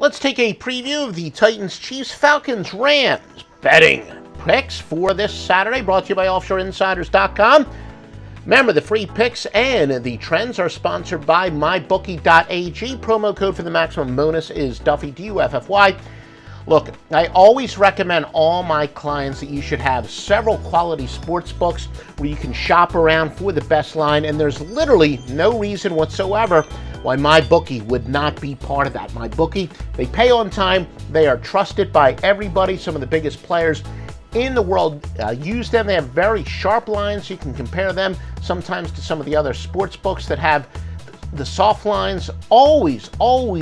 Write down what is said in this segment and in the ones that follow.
Let's take a preview of the Titans-Chiefs, Falcons-Rams betting picks for this Saturday, brought to you by offshoreinsiders.com. Remember, the free picks and the trends are sponsored by mybookie.ag. Promo code for the maximum bonus is Duffy, D-U-F-F-Y. Look, I always recommend all my clients that you should have several quality sports books where you can shop around for the best line, and there's literally no reason whatsoever why MyBookie would not be part of that. MyBookie, they pay on time, they are trusted by everybody. Some of the biggest players in the world use them. They have very sharp lines, so you can compare them sometimes to some of the other sports books that have the soft lines. Always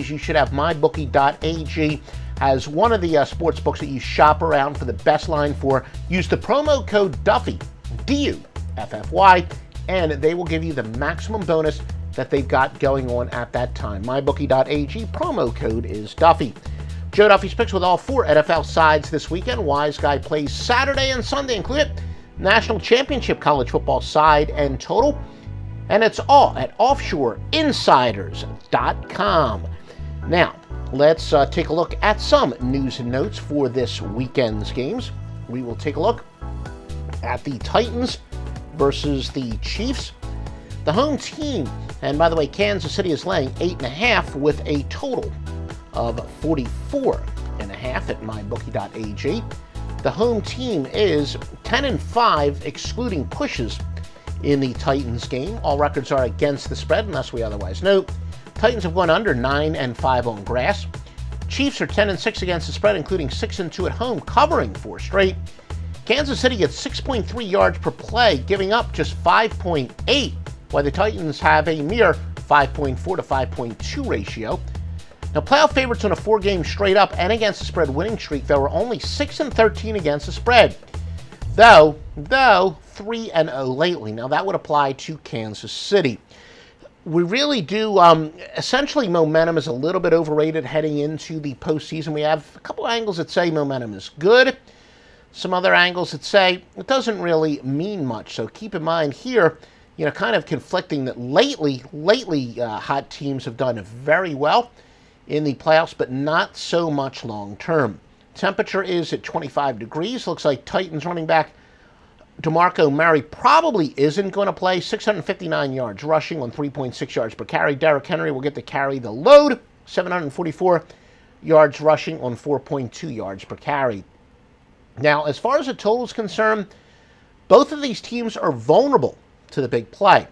you should have mybookie.ag as one of the sports books that you shop around for the best line for. Use the promo code Duffy, D-U-F-F-Y, and they will give you the maximum bonus that they've got going on at that time. MyBookie.ag, promo code is Duffy. Joe Duffy's picks with all four NFL sides this weekend. Wise Guy plays Saturday and Sunday included. National Championship College Football side and total. And it's all at offshoreinsiders.com. Now, let's take a look at some news and notes for this weekend's games. We will take a look at the Titans versus the Chiefs. The home team, and by the way, Kansas City is laying 8.5 with a total of 44.5 at mybookie.ag. The home team is 10-5, excluding pushes in the Titans game. All records are against the spread, unless we otherwise note. Titans have gone under 9-5 on grass. Chiefs are 10-6 against the spread, including 6-2 at home, covering 4 straight. Kansas City gets 6.3 yards per play, giving up just 5.8, while the Titans have a mere 5.4 to 5.2 ratio. Now, playoff favorites on a 4-game straight up and against the spread winning streak, though, are only 6-13 against the spread, though 3-0 lately. Now, that would apply to Kansas City. We really do, essentially, momentum is a little bit overrated heading into the postseason. We have a couple angles that say momentum is good, some other angles that say it doesn't really mean much. So keep in mind here, kind of conflicting that lately, hot teams have done very well in the playoffs, but not so much long term. Temperature is at 25 degrees. Looks like Titans running back DeMarco Murray probably isn't going to play. 659 yards rushing on 3.6 yards per carry. Derrick Henry will get to carry the load. 744 yards rushing on 4.2 yards per carry. Now, as far as the total is concerned, both of these teams are vulnerable to the big play.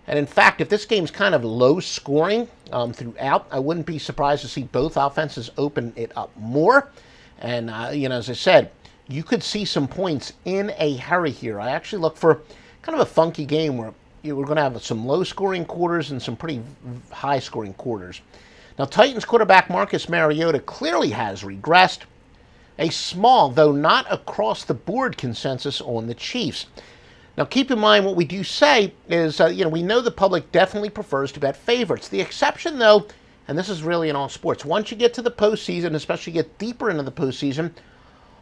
And in fact, if this game's kind of low scoring throughout, I wouldn't be surprised to see both offenses open it up more. And, as I said, you could see some points in a hurry here. I actually look for kind of a funky game where we're going to have some low-scoring quarters and some pretty high-scoring quarters. Now, Titans quarterback Marcus Mariota clearly has regressed. A small, though not across-the-board consensus on the Chiefs. Now, keep in mind what we do say is, we know the public definitely prefers to bet favorites. The exception, though, and this is really in all sports, once you get to the postseason, especially get deeper into the postseason,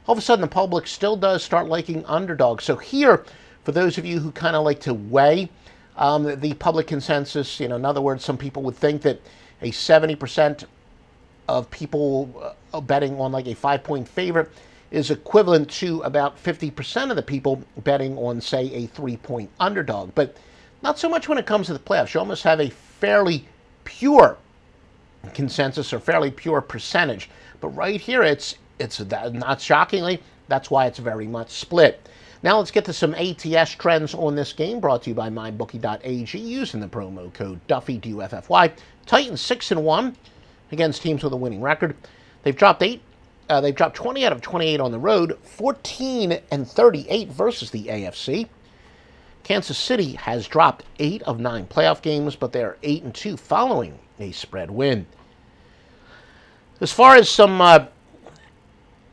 all of a sudden the public still does start liking underdogs. So here, for those of you who kind of like to weigh the public consensus, in other words, some people would think that a 70% of people betting on like a 5-point favorite is equivalent to about 50% of the people betting on, say, a 3-point underdog. But not so much when it comes to the playoffs. You almost have a fairly pure consensus or fairly pure percentage. But right here, it's not shockingly, that's why it's very much split. Now let's get to some ATS trends on this game, brought to you by mybookie.ag using the promo code Duffy, D-U-F-F-Y. Titans 6-1 against teams with a winning record. They've dropped 20 out of 28 on the road, 14-38 versus the AFC. Kansas City has dropped 8 of 9 playoff games, but they're 8-2 following a spread win. As far as some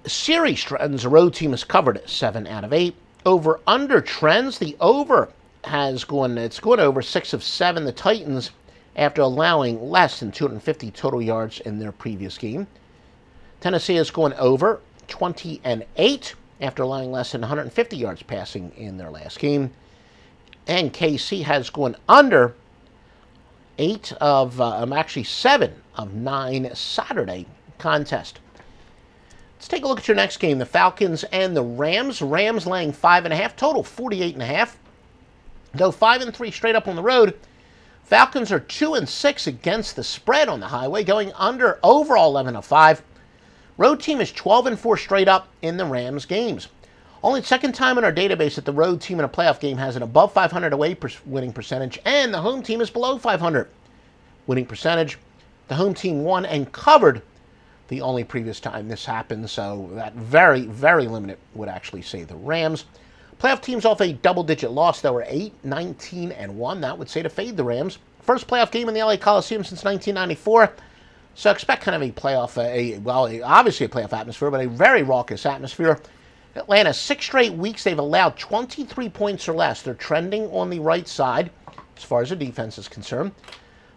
series trends, the road team has covered 7 out of 8. Over-under trends, the over has gone over 6 of 7. The Titans, after allowing less than 250 total yards in their previous game. Tennessee has gone over 20-8 after allowing less than 150 yards passing in their last game. And KC has gone under 7 of 9 Saturday contest. Let's take a look at your next game, the Falcons and the Rams. Rams laying 5.5, total 48.5. Go 5-3 straight up on the road. Falcons are 2-6 against the spread on the highway, going under overall 11-5. Road team is 12-4 straight up in the Rams games. Only second time in our database that the road team in a playoff game has an above 500 away winning percentage, and the home team is below 500 winning percentage. The home team won and covered the only previous time this happened, so that very, very limited would actually say the Rams. Playoff teams off a double-digit loss. They were 8-19-1. That would say to fade the Rams. First playoff game in the LA Coliseum since 1994. So expect kind of a playoff, obviously a playoff atmosphere, but a very raucous atmosphere. Atlanta, 6 straight weeks, they've allowed 23 points or less. They're trending on the right side as far as their defense is concerned.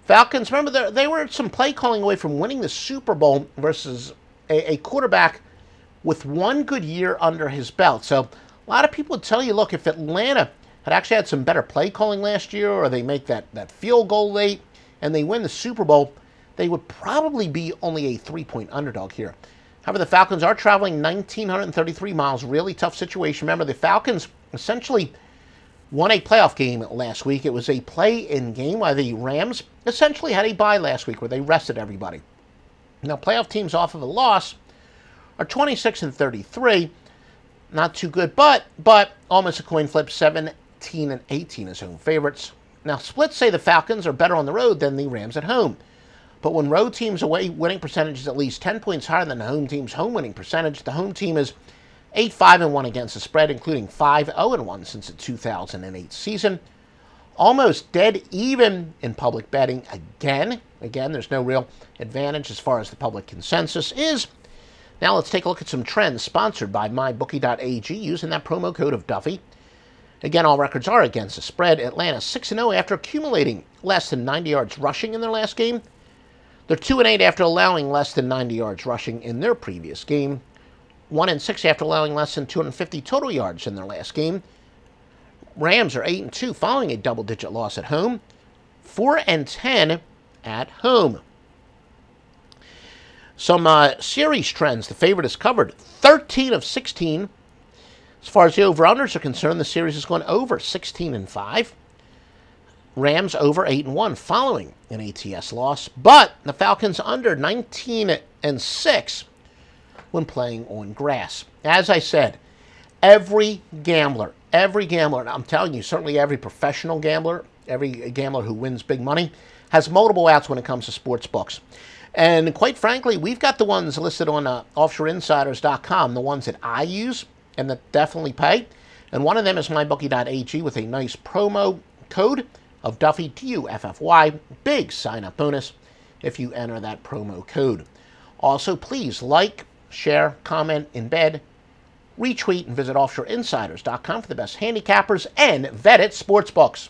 Falcons, remember, they were some play calling away from winning the Super Bowl versus a quarterback with one good year under his belt. So a lot of people would tell you, look, if Atlanta had actually had some better play calling last year, or they make that field goal late and they win the Super Bowl, they would probably be only a 3-point underdog here. However, the Falcons are traveling 1,933 miles. Really tough situation. Remember, the Falcons essentially won a playoff game last week. It was a play-in game while the Rams essentially had a bye last week where they rested everybody. Now, playoff teams off of a loss are 26-33. Not too good, but almost a coin flip, 17-18 as home favorites. Now, splits say the Falcons are better on the road than the Rams at home. But when road teams' away winning percentage is at least 10 points higher than the home team's home winning percentage, the home team is 8-5-1 against the spread, including 5-0-1 since the 2008 season. Almost dead even in public betting again. Again, there's no real advantage as far as the public consensus is. Now let's take a look at some trends sponsored by mybookie.ag using that promo code of Duffy. Again, all records are against the spread. Atlanta 6-0 after accumulating less than 90 yards rushing in their last game. They're 2-8 after allowing less than 90 yards rushing in their previous game. 1-6 after allowing less than 250 total yards in their last game. Rams are 8-2 following a double-digit loss at home. 4-10 at home. Some series trends. The favorite is covered 13 of 16. As far as the over-unders are concerned, the series has gone over 16-5. Rams over 8-1 following an ATS loss, but the Falcons under 19-6 when playing on grass. As I said, every gambler, and I'm telling you, certainly every professional gambler, every gambler who wins big money, has multiple outs when it comes to sports books. And quite frankly, we've got the ones listed on offshoreinsiders.com, the ones that I use and that definitely pay. And one of them is mybookie.ag with a nice promo code of Duffy, Duffy, big sign-up bonus if you enter that promo code. Also, please like, share, comment, embed, retweet, and visit offshoreinsiders.com for the best handicappers and vetted sportsbooks.